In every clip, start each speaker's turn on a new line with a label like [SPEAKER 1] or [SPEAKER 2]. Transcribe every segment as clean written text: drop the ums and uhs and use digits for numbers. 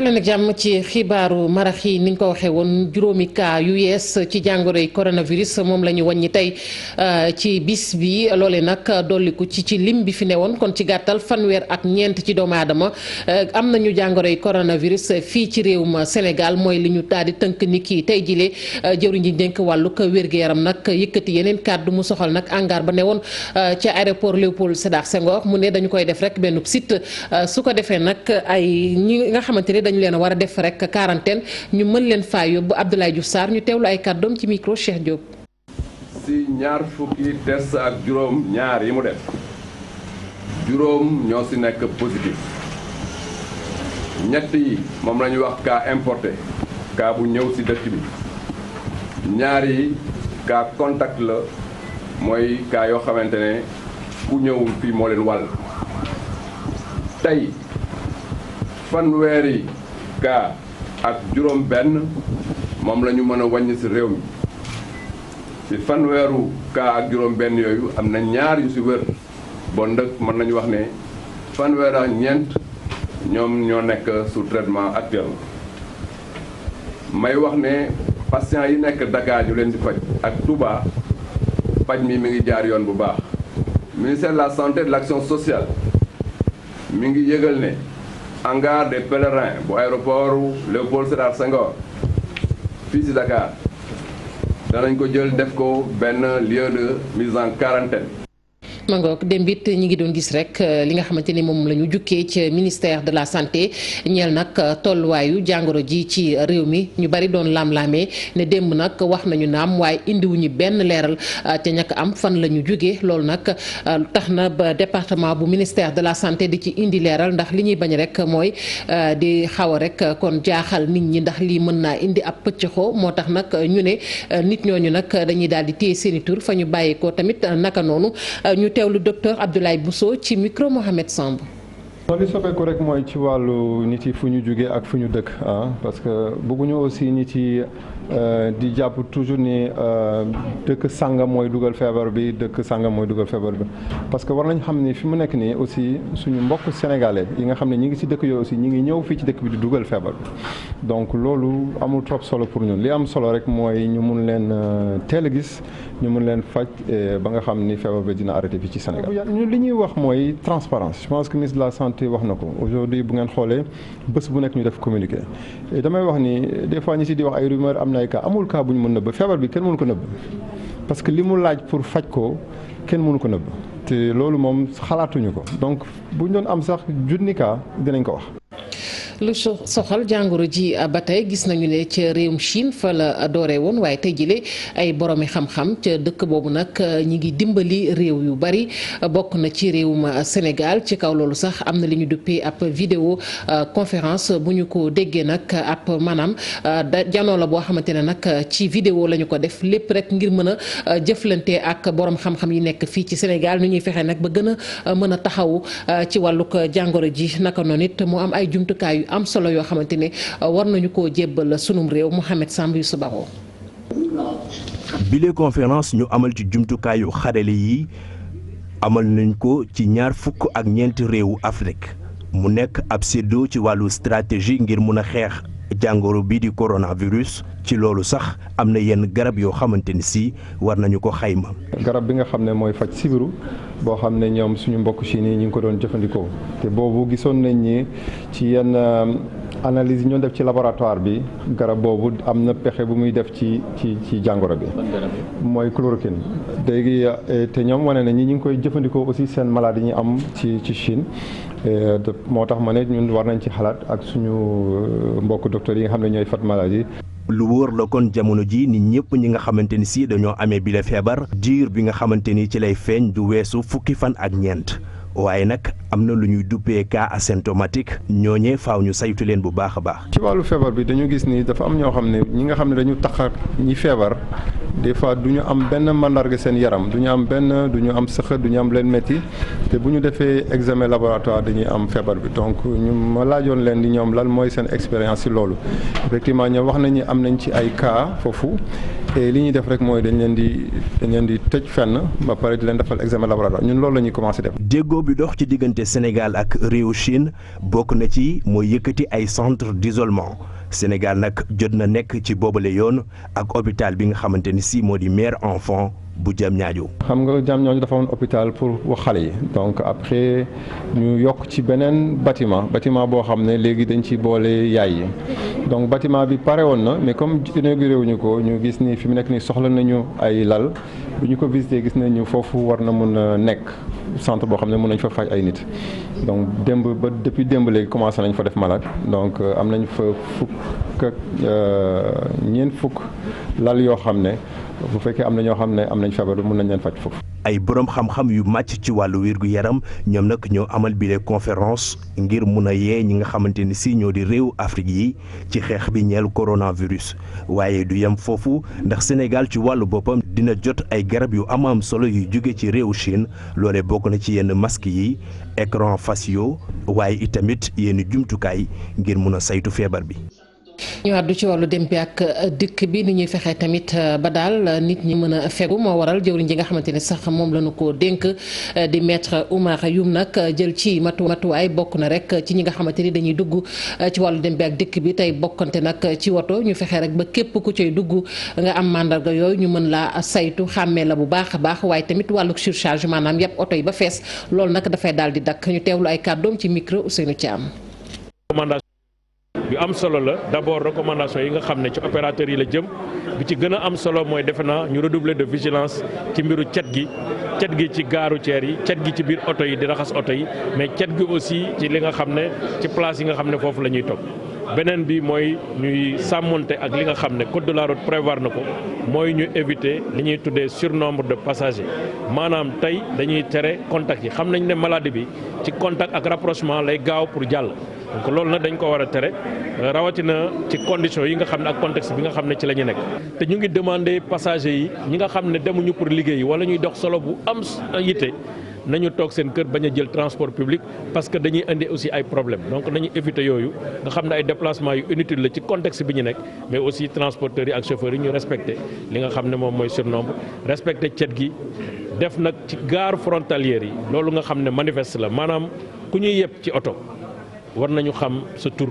[SPEAKER 1] dalee nag jàmm ci xibaaru marax yi ni nga ko waxee woon juróomi cas yu yees ci jàngoroy coronavirus moom la ñu wàññi tey ci bis bi loole nag dolliku ci lim bi fi ne woon kon ci gàttal fanweer ak ñeent ci doomu aadama am nañu jàngoroy coronavirus fii ci réewum Sénégal mooy li ñu daal di tënk ni kii tey jilee jëwriñ ji dénk wàllug wér-gu-yaram nag yëkkati yeneen kàddu mu soxal nag angaar ba ne woon ci aéroport Léopold Sédar Senghor mu ne dañu koy def rek benn site su ko defee nag ay ñi nga xamante ne dañu leen a war a def rek quarantaine ñu mën leen faa yóbbu Abdoulaye Diouf Sarr ñu teewlu ay kàddoom ci micro Cheikh Diop.
[SPEAKER 2] si ñaar fukki test ak juróom ñaar yi mu def juróom ñoo si nekk positif ñett yi moom la ñuy wax cas importé cas bu ñëw si dëkk bi ñaar yi cas contact la mooy cas yoo xamante ne ku ñëwul fii moo leen wàll tey fanweeri cas ak juróom benn moom la ñu mën a wàññi ci réew mi ci fanweeru cas ak juróom benn yooyu am na ñaar yu ci wér bon ndëkk mën nañu wax ne fanweer ak ñeent ñoom ñoo nekk sous traitement actuellement may wax ne patients yi nekk Dakar ñu leen di faj ak Touba faj mi ngi jaar yoon bu baax ministère de la santé et de l'action sociale mi ngi yëgal ne hangar des pèlerins bu aéroport Léopold Sédar Senghor fii ci Dakar danañ ko jël def ko benn lieu de mise en quarantaine.
[SPEAKER 1] mangook démb it ñi ngi doon gis rek li nga xamante ni moom la ñu jukkee ci ministère de la santé ñeel nag tolluwaayu jàngoro ji ci réew mi ñu bari doon laam-laamee ne démb nag wax nañu naam waaye indiwuñu benn leeral te ñàkk am fan la ñu jógee loolu nag tax na ba département bu ministère de la santé di ci indi leeral ndax li ñuy bañ rek mooy di xaw a rek kon jaaxal nit ñi ndax lii mën naa indi ab pëccxoo moo tax nag ñu ne nit ñooñu nag dañuy daal di téye seeni tur fa ñu bàyyi ko tamit naka noonu ñu teewlu docteur Abdoulaye Bousso ci micro Mohamed Samb.
[SPEAKER 3] li soppeeku rek mooy ci wàllu nit yi fu ñu jógee ak fu ñu dëkk parce que bëgguñu aussi nit yi di jàpp toujours ni dëkk sàngam mooy dugal feebar bi dëkk sàngam mooy dugal feebar bi parce que war nañ xam ni fi mu nekk nii aussi suñu mbokk sénégalais yi nga xam ne ñi ngi ci dëkk yooyu aussi ñi ngi ñëw fii ci dëkk bi di dugal feebar bi donc loolu amul trop solo pour ñun li am solo rek mooy ñu mun leen teel a gis ñu mun leen faj ba nga xam ni feebar bi dina arrêté fii ci Sénégal. ñun li ñuy wax mooy transparence je pense que ministre de la santé wax na ko aujourd'hui bu ngeen xoolee bés bu nekk ñu def communiqué et damay wax ni des fois ñi si di wax ay rumeur am na ay cas amul cas bu ñu mën nëbb feebar bi kenn mënu ko nëbb parce que li mu laaj pour faj ko kenn mënu ko nëbb te loolu moom xalaatuñu ko donc bu ñu doon am sax junni cas dinañ ko wax.
[SPEAKER 1] lu soxal jàngoro ji ba tey gis nañu ne ca réewum Chine fa la dooree woon waaye tey jile ay boromi xam-xam ca dëkk boobu nag ñi ngi dimbali réew yu bari bokk na ci réewum Sénégal ci kaw loolu sax am na li ñu duppee ab vidéo conférence bu ñu ko déggee nag ab maanaam janoo la boo xamante ne nag ci vidéo la ñu ko def lépp rek ngir mën a jëflante ak borom xam-xam yi nekk fii ci Sénégal nu ñuy fexe nag ba gën a mën a taxawu ci wàllug jàngoro ji naka noonu it mu am ay jumtukaay am solo yoo xamante ne war nañu koo jébbal sunum réew Mouhamed Samb yu subaxoo
[SPEAKER 4] bile conférence ñu amal ci jumtukaayu xarale yi amal nañ ko ci ñaar fukk ak ñeenti réewu Afrique mu nekk ab séddoo ci wàllu stratégie ngir mun a xeex jàngoro bii di coronavirus ci loolu sax am na yenn garab yoo xamante ni si war nañu ko xayma.
[SPEAKER 3] garab bi nga xam ne mooy faj sibiru boo xam ne ñoom suñu mbokk Chine yi ñu ngi ko doon jëfandikoo te boobu gisoon nañ ni ci yenn analyse yi ñoo def ci laboratoire bi garab boobu am na pexe bu muy def ci jàngoro bi. mooy chloroquine. léegi te ñoom wane na ñi ñu ngi koy jëfandikoo aussi seen maladie yi ñu am ci Chine moo tax ma ne ñun war nañ ci xalaat ak suñu mbokk docteur yi nga xam ne ñooy fat maladie.
[SPEAKER 4] lu wóor la kon jamono ji nit ñëpp ñi nga xamante ni si dañoo amee bile feebar diir bi nga xamante ni ci lay feeñ du weesu fukki fan ak ñeent waaye nag am na lu ñuy duppee cas asymptomatique ñooñee faaw ñu saytu leen bu baax a baax.
[SPEAKER 3] ci wàllu feebar bi dañu gis ni dafa am ñoo xam ne ñi nga xam ne dañu tax ñi feebar des fois du ñu am benn mandarga seen yaram du ñu am am sëxët du ñu am leen métti te bu ñu defee examen laboratoire dañuy am feebar bi donc ñu ma laajoon leen di ñoom lan mooy seen expérience ci loolu effectivement ñoom wax nañu am nañ ci ay cas foofu et li ñuy def rek mooy dañ leen di tëj fenn ba pare di leen defal examen laboratoire ñun loolu la ñuy commencé def.
[SPEAKER 4] déggoo bi dox ci diggante Sénégal ak réewu Chine bokk na ci mooy yëkkati ay centre d'isolement Sénégal nag jot na nekk ci boobale yoon ak hôpital bi nga xamante ni si moo di mère enfant bu Diamniadio.
[SPEAKER 3] xam nga Diamniadio dafa woon hôpital pour wax xale yi donc après ñu yokk ci beneen bâtiment boo xam ne léegi dañ ci boole yaay yi donc bâtiment bi pare woon na mais comme inauguré wuñu ko ñu gis ni fi mu nekk nii soxla nañu ay lal bu ñu ko visité gis nañu foofu war na mun a nekk centre boo xam ne mun nañ fa faj ay nit donc depuis démb léegi commencé nañ fa def malade donc am nañ fa ñeent fukk lal yoo xam ne bu fekkee am na ñoo xam ne am nañ feebar mun nañ leen faj foofu.
[SPEAKER 4] ay borom xam-xam yu màcc ci wàllu wér-gu-yaram ñoom nag ñoo amal bile conférence ngir mun a yee ñi nga xamante ni si ñoo di réew Afrique yi ci xeex bi ñeel coronavirus waaye du yem foofu ndax Sénégal ci wàllu boppam dina jot ay garab yu am solo yu jóge ci réewu Chine loole bokk na ci yenn masque yi écran faciaux waaye itamit yenn jumtukaay ngir mun a saytu feebar bi.
[SPEAKER 1] ñu àddu ci wàllu dem bi ak dikk bi ni ñuy fexee tamit ba daal nit ñi mën a fegu moo waral jëwriñ ji nga xamante ne sax moom la ñu ko dénk di maître Oumar Youm nag jël ci matuwaay bokk na rek ci ñi nga xamante ni dañuy dugg ci wàllu dem bi ak dikk bi tey bokkante nag ci woto ñu fexee rek ba képp ku cay dugg nga am mandarga yooyu ñu mën laa saytu xàmmee la bu baax a baax waaye tamit wàllu surcharge maanaam yëpp oto yi ba fees loolu nag dafay daal di dakk ñu teewlu ay kàddoom ci micro Ousseynou Thiam.
[SPEAKER 5] yu am solo la d'abord recommandation yi nga xam ne ci opérateurs yi la jëm bi ci gën a am solo mooy defe naa ñu redoubler de vigilance ci mbiru cet gi ci gaaru ceer yi cet gi ci biir oto yi di raxas oto yi mais cet gi aussi ci li nga xam ne ci place yi nga xam ne foofu la ñuy toog beneen bi mooy ñuy sàmmonte ak li nga xam ne code de la route prévoir na ko mooy ñu éviter li ñuy tuddee surnombre de passagers maanaam tey dañuy tere contact yi xam nañ ne maladie bi ci contact ak rapprochement lay gaaw pour jàll donc loolu nag dañ ko war a tere rawatina ci conditions yi nga xam ne ak contexte bi nga xam ne ci la ñu nekk te ñu ngi demander passagers yi ñi nga xam ne demuñu pour liggéey wala ñuy dox solo bu am yitte nañu toog seen kër bañ a jël transport public parce que dañuy indi aussi ay problèmes donc nañu éviter yooyu nga xam ne ay déplacements yu inutile la ci contexte bi ñu nekk mais aussi transporteurs yi ak chauffeurs yi ñu respecter li nga xam ne moom mooy surnombre respecter cet gi def nag ci gare frontalière yi loolu nga xam ne manifeste la maanaam ku ñuy yeb ci oto war nañu xam sa tur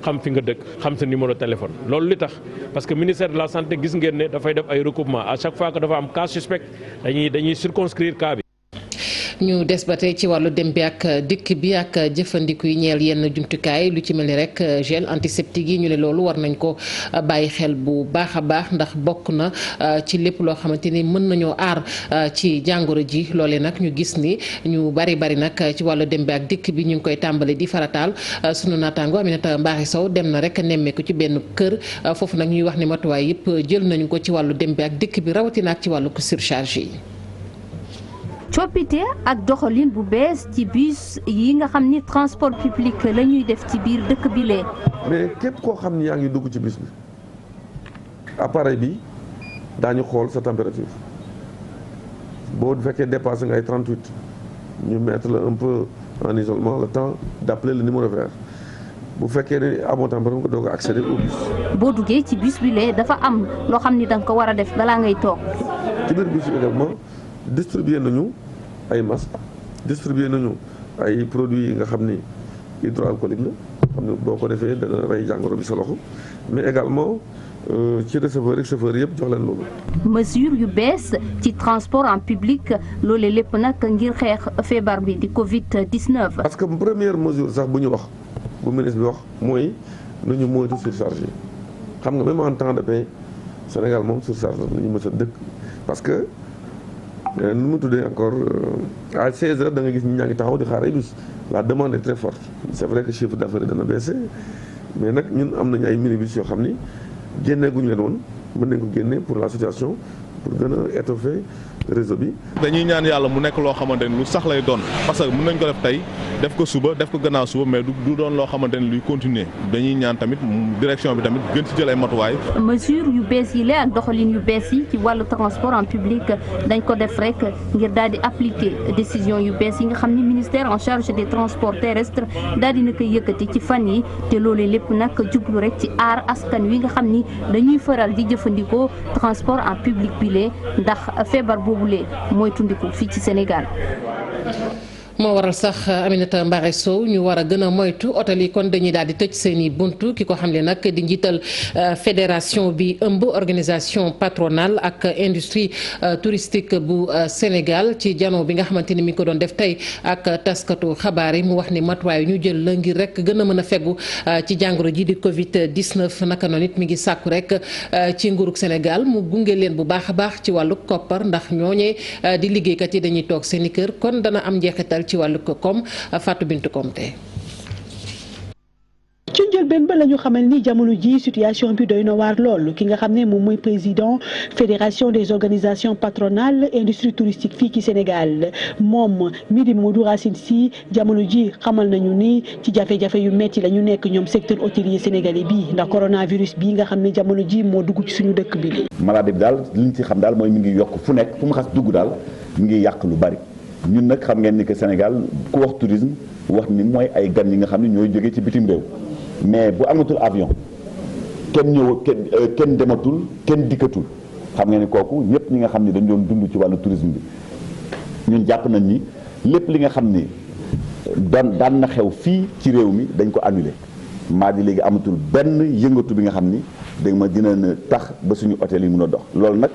[SPEAKER 5] xam fi nga dëkk xam sa numéro téléphone loolu li tax parce que ministère de la santé gis ngeen ne dafay def ay recoupement à chaque fois que dafa am cas suspect dañuy circonscrire cas bi.
[SPEAKER 1] ñu des ba tey ci wàllu dem bi ak dikk bi ak jëfandiku yi ñeel yenn jumtukaay lu ci mel ni rek gel antiseptique yi ñu ne loolu war nañ ko bàyyi xel bu baax a baax ndax bokk na ci lépp loo xamante ni mën nañoo aar ci jàngoro ji loolee nag ñu gis ni ñu bari nag ci wàllu dem bi ak dikk bi ñu ngi koy tàmbali di farataal sunu naataango Aminata Mbaxi Sow dem na rek nemmeeku ci benn kër foofu nag ñuy wax ni matuwaay yëpp jël nañu ko ci wàllu dem bi ak dikk bi rawatina ak ci wàllu surcharge yi.
[SPEAKER 6] coppite ak doxalin bu bees ci bus yi nga xam ni transport public la ñuy def ci biir dëkk bi lee
[SPEAKER 7] mais képp koo xam ni yaa ngi dugg ci bus bi appareil bi daañu xool sa température boo fekkee dépassé nga ay 38 ñu mettre la un peu en isolement le temps d'appeler le numéro vert bu fekkee ne amoo température nga doog a accéder au bus.
[SPEAKER 6] boo duggee ci bus bi lee dafa am loo xam ni danga ko war a def balaa ngay toog.
[SPEAKER 7] ci biir bus bi également distribuer nañu ay masques distribuer nañu ay produits yi nga xam ni hydroalcoolique la xam ne boo ko defee dana rey jàngoro bi sa loxo mais également ci receveur ak chauffeur yëpp jox leen loolu.
[SPEAKER 6] mesure yu bees ci transport en public loolee lépp nag ngir xeex feebar bi di Covid 19.
[SPEAKER 7] parce que première mesure sax bu ñu wax bu ministre bi wax mooy nañu moytu surcharge yi xam nga même en temps de paix Sénégal moom surcharge la ñu mës a dëkk parce que. nu mu tuddee encore à 16h da nga gis ñi ñaa ngi taxaw di xaar ay bus la demande est très forte c'est vrai que chiffre d'affaires dana baissé mais nag ñun am nañu ay minibus yoo xam ni génneeguñu leen woon mën nañ ko génne pour la situation pour gën a étoffer réseau bi.
[SPEAKER 8] dañuy ñaan yàlla mu nekk loo xamante ni lu sax lay doon parce que mën nañ ko def tey def ko suba def ko gannaaw suba mais du doon loo xamante ni luy continuer dañuy ñaan tamit direction bi tamit gën ci jël ay matuwaay.
[SPEAKER 6] mesure yu bees yi la ak doxalin yu bees yi ci wàllu transport en public dañ ko def rek ngir daal di appliquer décision yu bees yi nga xam ni ministère en charge des transports terrestres daal dina koy yëkkati ci fan yi te loolee lépp nag jublu rek ci aar askan wi nga xam ni dañuy faral di jëfandikoo transport en public bi lee ndax feebar boobule mooy tundiku fii ci Sénégal.
[SPEAKER 1] moo waral sax Aminata Mbaare Sow ñu war a gën a moytu hôtel yi kon dañuy daal di tëj seen i buntu ki ko xamle nag di njiital fédération bi ëmb organisation patronale ak industrie touristique bu Sénégal ci janoo bi nga xamante ni mi ngi ko doon def tey ak taskatu xabaar yi mu wax ni matuwaay ñu jël la ngir rek gën a mën a fegu ci jàngoro ji di Covid 19 naka noonu it mi ngi sàkku rek ci nguurug Sénégal mu gunge leen bu baax a baax ci wàllu koppar ndax ñooñee di liggéeykat yi dañuy toog seen i kër kon dana am njeexital ci wàllu koom Fatou Bintou Komté.
[SPEAKER 9] ci njëlbeen ba la ñu xamal ni jamono ji situation bi doy na waar lool ki nga xam ne moom mooy président fédération des organisations patronales industrie touristique fii ci Sénégal moom mi di Modou Racine Sy jamono ji xamal nañu ni ci jafe-jafe yu metti la ñu nekk ñoom secteur hôtelier sénégalais bi ndax coronavirus bi nga xam ne jamono ji moo dugg ci suñu dëkk bi.
[SPEAKER 10] maladie bi daal li ñu ci xam daal mooy mi ngi yokk fu nekk fu mu xas dugg daal mi ngi yàq lu bari ñun nag xam ngeen ni que Sénégal ku wax tourisme wax ni mooy ay gan yi nga xam ne ñooy jógee ci bitim réew. mais bu amatul avion kenn ñëw kenn dematul kenn dikkatul xam nga ni kooku ñëpp ñi nga xam ni dañ doon dund ci wàllu tourisme bi ñun jàpp nañ ni lépp li nga xam ni daan na xew fii ci réew mi dañ ko annulé maa di léegi amatul benn yëngatu bi nga xam ni dégg ma dina tax ba suñu hôtel yi mun a dox loolu nag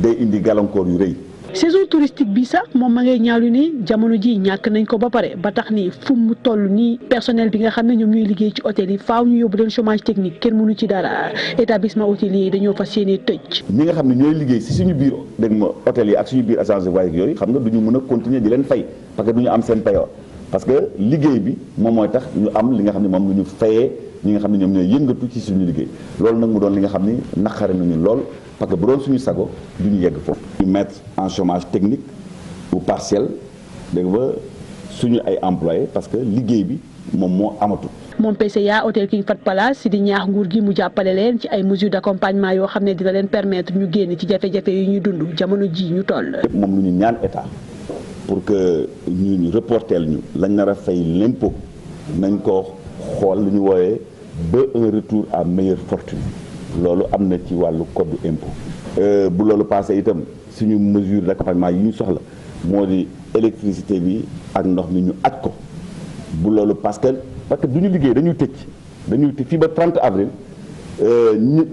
[SPEAKER 10] day indi gàllankoor yu rëy.
[SPEAKER 9] saison touristique bi sax moom ma ngay ñaalu ni jamono ji ñàkk nañ ko ba pare ba tax ni fu mu toll nii personnel bi nga xam ne ñoom ñuy liggéey ci hôtel yi faaw ñu yóbbu leen chômage technique kenn mënu ci dara établissement hôtelier yi dañoo fas yéene tëj.
[SPEAKER 10] ñi nga xam ne ñooy liggéey si suñu biir dégg ma hôtel yi ak suñu biir agence de voyage yooyu xam nga du ñu mën a continuer di leen fay parce que du ñu am seen payoor parce que liggéey bi moom mooy tax ñu am li nga xam ne moom lu ñu fayee ñi nga xam ne ñoom ñooy yëngatu ci suñu liggéey loolu nag mu doon li nga xam ni naqare nañu lool parce que bu doon suñu sago du ñu yegg foofu. ñu mettre en chômage technique ou partiel dégg nga suñu ay employés parce que liggéey bi moom moo amatul.
[SPEAKER 9] moom PCA hôtel King Fahd Palace si di ñaax nguur gi mu jàppale leen ci ay mesures d'accompagnement yoo xam ne dina leen permettre ñu génn ci jafe-jafe yi ñuy dund jamono ji ñu toll.
[SPEAKER 10] moom lu ñu ñaan état pour que ñu reporteel ñu lañ nar a fay l'impôt nañ ko xool lu ñu wooyee ba un retour à meilleure fortune loolu am na ci wàllu code du impôt bu loolu passé itam suñu mesure d'accompagnement yi ñu soxla moo di électricité bi ak ndox mi ñu aj ko bu loolu parce que du ñu liggéey dañuy tëj fii ba 30 avril ñu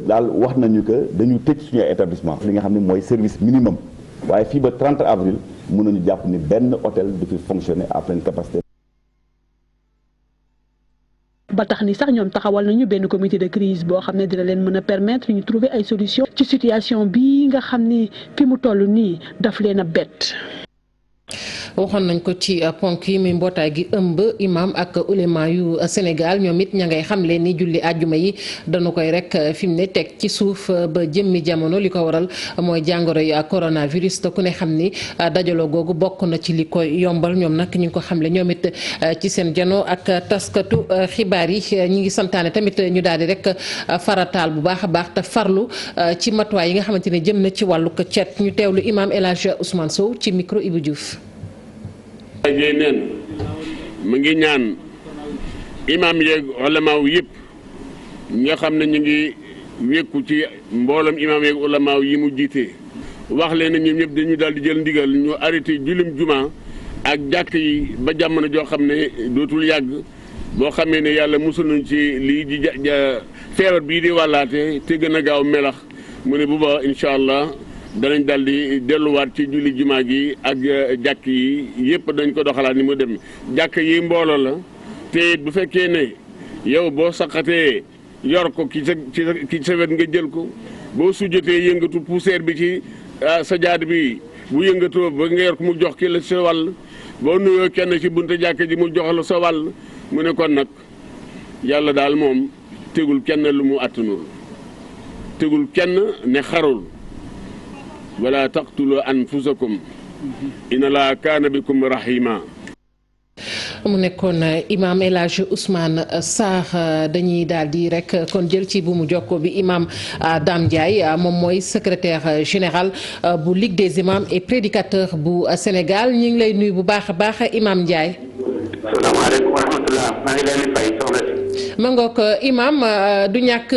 [SPEAKER 10] daal wax nañu que dañu tëj suñu établissement li nga xam ne mooy service minimum waaye fii ba 30 avril mën nañu jàpp ni benn hôtel du fi fonctionner à pleine capacité.
[SPEAKER 9] ba tax ni sax ñoom taxawal nañu benn comité de crise boo xam ne dina leen mën a permettre ñu trouver ay solution ci situation bi nga xam ni fi mu toll nii daf leen a bett.
[SPEAKER 1] waxoon nañ ko ci ponk yi muy mbootaay gi ëmb imam ak ulema yu Sénégal ñoom it ña ngay xamle ni julli àjjuma yi dañu koy rek fi mu ne teg ci suuf ba jëmmi jamono li ko waral mooy jàngoro yi coronavirus te ku ne xam ni dajaloo googu bokk na ci li koy yombal ñoom nag ñu ngi ko xamle ñoom it ci seen janoo ak taskatu xibaar yi ñi ngi santaane tamit ñu daal di rek farataal bu baax a baax te farlu ci matuwaay yi nga xamante ne jëm na ci wàllu ko cet ñu teewlu imam El Hadj Ousmane Sow ci micro Ibou Diouf.
[SPEAKER 11] jey neen mu ngi ñaan imam yeeg ulamaaw yëpp nga xam ne ñu ngi wékku ci mbooloom imam yeeg ulamaaw yi mu jiite wax leen ne ñoom ñëpp dañu daal di jël ndigal ñu arrêté julim juma ak jàkk yi ba jamono joo xam ne dootul yàgg boo xamee ne yàlla musul nañ ci lii di feebar bii di wàllaate te gën a gaaw melax mu ne bu ba incha allah danañ daal di delluwaat ci julli jumaa gi ak jàkk yi yëpp dañ ko doxalaat ni mu dem jàkk yi mbooloo la te bu fekkee ne yow boo saqatee yor ko ki sa wet nga jël ko boo sujjatee yëngatu poussière bi ci sa jaad bi bu yëngatoo ba nga yor ko mu jox ki la sa wàll boo nuyoo kenn ci bunta jàkk ji mu jox la sa wàll mu ne kon nag yàlla daal moom tegul kenn lu mu attanul tegul kenn ne xarul wala taqtulu anfusakum inna laa kaana bikum rahima.
[SPEAKER 1] mu nekkoon imam El Hadj Ousmane Sarr dañuy daal di rek kon jël ci bu mu jokko bi imam Dame Ndiaye moom mooy secrétaire général bu Ligue des imams et prédicateurs bu Sénégal ñu ngi lay nuyu bu baax a baax imam Ndiaye.
[SPEAKER 12] salaamaaleykum wa rahmatulah maa ngi leen di fay soxna si.
[SPEAKER 1] mangook imam du ñàkk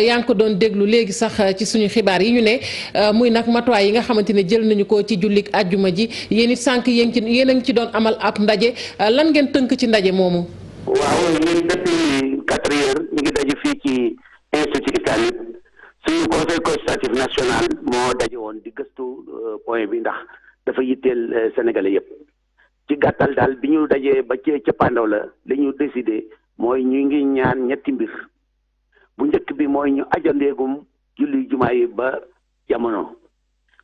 [SPEAKER 1] yaa ngi ko doon déglu léegi sax ci suñu xibaar yi ñu ne muy nag matuwaay yi nga xamante ne jël nañu ko ci jullik àjjuma ji yéen it sànq yéen a ngi ci doon amal ab ndaje lan ngeen tënk ci ndaje moomu.
[SPEAKER 12] waaw ñun depuis 4 heures ñu ngi daje fii ci institut islamique suñu conseil consultatif national moo daje woon di gëstu point bi ndax dafa yitteel sénégalais yëpp ci gàttal daal bi ñu dajee ba ca cappaandaw la li ñu décidé mooy ñu ngi ñaan ñetti mbir bu njëkk bi mooy ñu ajandeegum julli jumaa yi ba jamono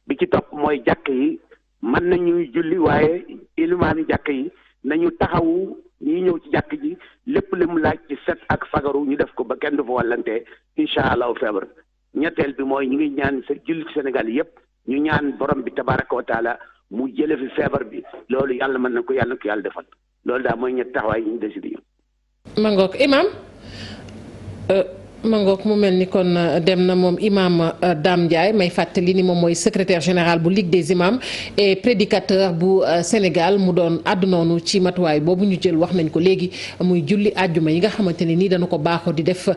[SPEAKER 12] bi ci topp mooy jàkk yi mën nañuy julli waaye ilimaani jàkk yi nañu taxawu ñi ñëw ci jàkk ji lépp li mu laaj ci set ak fagaru ñu def ko ba kenn du fa wàllante incha allahu feebar ñetteel bi mooy ñu ngi ñaan sa julli Sénégal yépp ñu ñaan borom bi tabaraka wa taala mu jële fi feebar bi loolu yàlla mën na ko yàlla defal loolu daal mooy ñetti taxawaay yi ñu décidé yi
[SPEAKER 1] mangook imam mangook mu mel ni kon dem na moom imam Dame Ndiaye may fàttali ni moom mooy secrétaire général bu Ligue des imams et prédicateur bu Sénégal mu doon àddunoonu ci matuwaay boobu ñu jël wax nañ ko léegi muy julli àjjuma yi nga xamante ne nii dañu ko baaxoo di def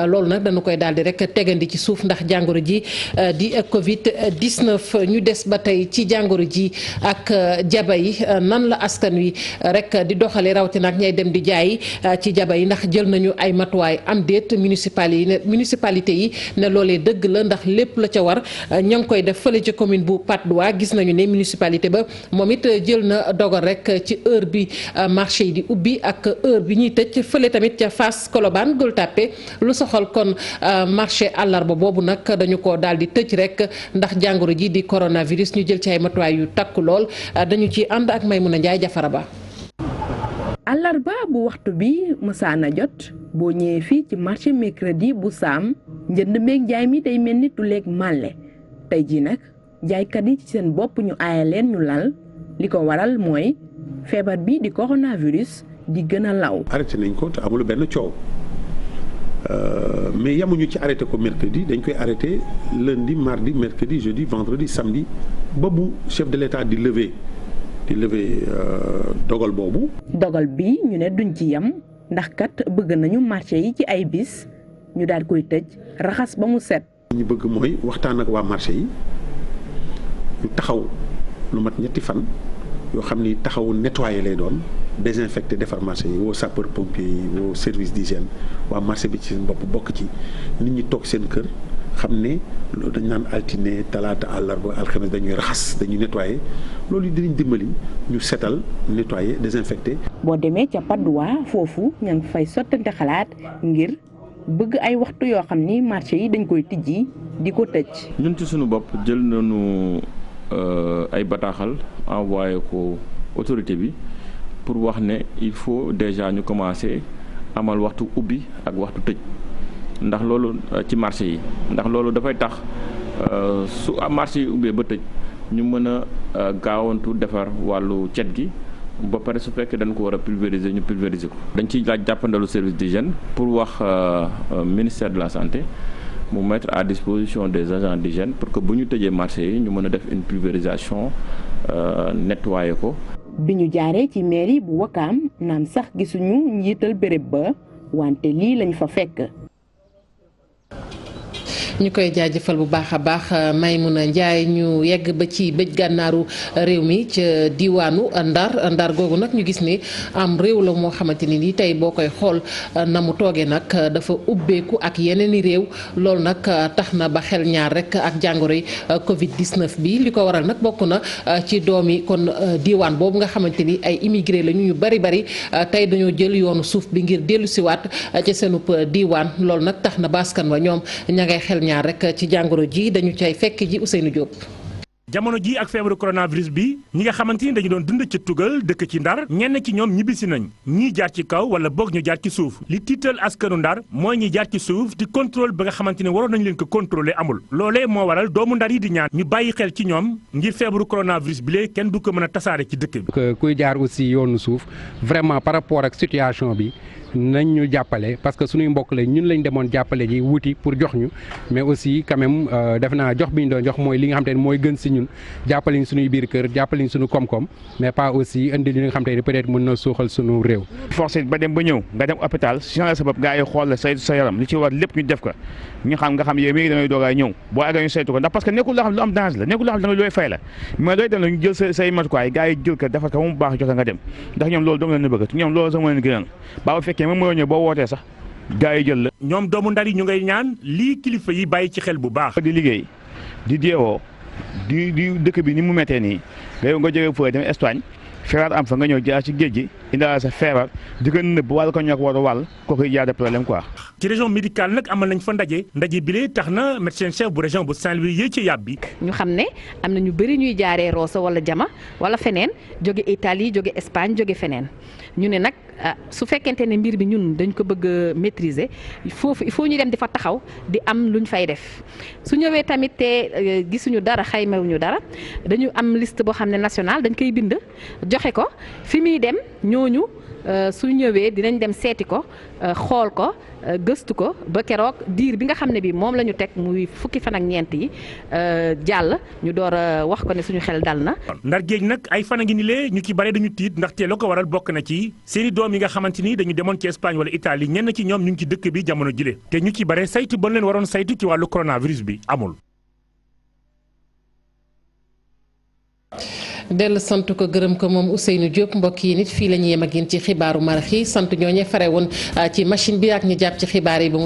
[SPEAKER 1] loolu nag dañu koy daal di rek tegandi ci suuf ndax jàngoro ji di Covid 19 ñu des ba tey ci jàngoro ji ak jaba yi nan la askan wi rek di doxalee rawatina ak ñay dem di jaay ci jaba yi ndax jël nañu ay matuwaay am déet municipalité yi ne loolee dëgg la ndax lépp la ca war ña ngi koy def fële ci commune bu Patte d'Oie gis nañu ne municipalité ba moom it jël na dogal rek ci heure bi marché yi di ubbi ak heure bi ñuy tëj fële tamit ca Fass Colobane Gueule Tapée lu soxal kon marché àllarba boobu nag dañu ko daal di tëj rek ndax jàngoro ji di coronavirus ñu jël ci ay matuwaay yu takku lool dañu ci ànd ak Maymuna Njaay Jafara Ba.
[SPEAKER 13] àllarba bu waxtu bi mësaana jot boo ñëwee fii ci marché mercredi bu saam njënd meeg jaay mi day mel ni tuleeg màlle tey jii nag jaaykat yi ci seen bopp ñu aaye leen ñu lal li ko waral mooy feebar bi di coronavirus di gën a law.
[SPEAKER 14] arrêté nañ ko te amul benn coow mais yamuñu ci arrêté ko mercredi dañ koy arrêté lundi mardi mercredi jeudi vendredi samedi ba bu chef de l'État di lever dogal boobu.
[SPEAKER 13] dogal bi ñu ne duñ ci yem ndax kat bëgg nañu marché yi ci ay bis ñu daal koy tëj raxas ba mu set.
[SPEAKER 14] ñu bëgg mooy waxtaan ak waa marché yi ñu taxaw lu mat ñetti fan yoo xam ni taxaw nettoyer lay doon désinfecté defar marché yi woo sapeur pompier yi woo service d'hygiène waa marché bi ci seen bopp bokk ci nit ñi toog seen kër xam ne loolu dañ naan altine talaata àllarba alxames dañuy raxas dañuy nettoyer loolu dinañ dimbali ñu setal nettoyer désinfecté.
[SPEAKER 13] boo demee ca Patte d'Oie foofu ña ngi fay sottante xalaat ngir bëgg ay waxtu yoo xam ni marché yi dañ koy tijji di ko tëj.
[SPEAKER 15] ñun ci suñu bopp jël nañu ay bataaxal envoyé ko autorité bi pour wax ne il faut déjà ñu commencer amal waxtu ubbi ak waxtu tëj ndax loolu ci marché yi ndax loolu dafay tax su marché yi ubbee ba tëj ñu mën a gaawantu defar wàllu cet gi ba pare su fekkee dañ ko war a pulvériser ñu pulvériser ko. dañ ciy laaj jàppandalu service d'hygiène pour wax ministère de la santé mu mettre à disposition des agents d'hygiène pour que bu ñu tëjee marché yi ñu mën a def une pulvérisation nettoyer ko.
[SPEAKER 13] bi ñu jaaree ci mairie bu Wakaam naam sax gisuñu njiital béréb ba wante lii lañ fa fekk.
[SPEAKER 1] ñu koy jaajëfal bu baax a baax Maymuna Njaay ñu yegg ba ci bëj gànnaaru réew mi ca diwaanu Ndar googu nag ñu gis ni am réew la moo xamante ni nii tey boo koy xool na mu toogee nag dafa ubbeeku ak yeneen i réew loolu nag tax na ba xel ñaar rek ak jàngoro yi Covid 19 bi li ko waral nag bokk na ci doomi kon diwaan boobu nga xamante ni ay immigré la ñu bari tey dañoo jël yoonu suuf bi ngir dellu siwaat ca seenub diwaan loolu nag tax na ba askan wa ñoom ña ngay xel ñaar rek ci jàngoro ji dañu cay fekk ji Ousseynou Diop.
[SPEAKER 16] jamono ji ak feebaru coronavirus bi ñi nga xamante ni dañu doon dund ci tugal dëkk ci Ndar ñenn ci ñoom ñibbisi nañ ñii jaar ci kaw wala boog ñu jaar ci suuf li tiital askanu Ndar mooy ñi jaar ci suuf di contrôle ba nga xamante ni waroon nañu leen ko contrôler amul loolee moo waral doomu Ndar yi di ñaan ñu bàyyi xel ci ñoom ngir feebaru coronavirus bi lee kenn du ko mën a tasaare ci dëkk bi.
[SPEAKER 17] kuy jaar aussi yoonu suuf vraiment par rapport ak situation bi nañ ñu jàppale parce que suñuy mbokk la ñun lañ demoon jàppale ji wuti pour jox ñu mais aussi quand même def naa jox bi ñu doon jox mooy li nga xam te ne mooy gën si ñun jàppale ñu suñuy biir kër jàppale ñu suñu koom-koom mais pas aussi indi li nga xam te ne peut-être mën na suuxal suñu réew.
[SPEAKER 18] forcé ba dem ba ñëw nga dem hôpital si sa bopp gaa yi xool la saytu sa yaram li ci war lépp ñu def ko ñu xam nga xam yow mii damay doogaa ñëw boo àggee ñu saytu ko ndax parce que nekkul loo xam lu am danger la nekkul loo xam da nga looy fay la mais looy dem la ñu jël say matukaay gaa yi jël ko defar ko ba mu baax joxe nga dem ndax ñoom loolu dong leen bëgg ñoom loolu sax moo leen gënal ba fekkee même moo ñëw boo wootee sax gaa yi jël la.
[SPEAKER 16] ñoom doomu Ndar yi ñu ngay ñaan lii kilifa yi bàyyi ci xel bu baax.
[SPEAKER 18] di liggéey di deewoo di dëkk bi ni mu méttee nii nga yow nga jógee fooy dem Espagne feebar am fa nga ñëw jaar ci géej gi indaale sa feebar di ko nëbb wàll ko ñoo ko war a wàll kooku yaa de problème quoi.
[SPEAKER 16] ci région médicale nag amal nañ fa ndaje bile tax na médecin chef bu région bu Saint-Louis yee ci yàbbi.
[SPEAKER 19] ñu xam ne am na ñu bëri ñuy jaaree Rosso wala Jama wala feneen jóge Italie jóge Espagne jóge feneen ñu ne nag su fekkente ne mbir bi ñun dañ ko bëgg a maîtriser foofu il faut ñu dem di fa taxaw di am luñ fay def su ñëwee tamit te gisuñu dara xaymawuñu dara dañu am liste boo xam ne national dañ koy bind joxe ko fi muy dem ñooñu su ñëwee dinañ dem seeti ko xool ko gëstu ko ba keroog diir bi nga xam ne bi moom la ñu teg muy fukki fan ak ñeent yi jàll ñu door a wax ko ne suñu xel dal na.
[SPEAKER 16] Ndar géej nag ay fan a ngi ni lee ñu ci bare dañu tiit ndaxte la ko waral bokk na ci seeni doom yi nga xamante ni dañu demoon ci Espagne wala Italie ñenn ci ñoom ñu ngi ci dëkk bi jamono jile te ñu ci bare saytu ba leen waroon saytu ci wàllu coronavirus bi amul.
[SPEAKER 1] dellu sant ko gërëm ko moom Ousseynou Diop mbokk yi nit fii la ñu yem ak yéen ci xibaaru marax yi sant ñooñe fare woon ci machine bi ak ñu jàpp ci xibaar yi ba mu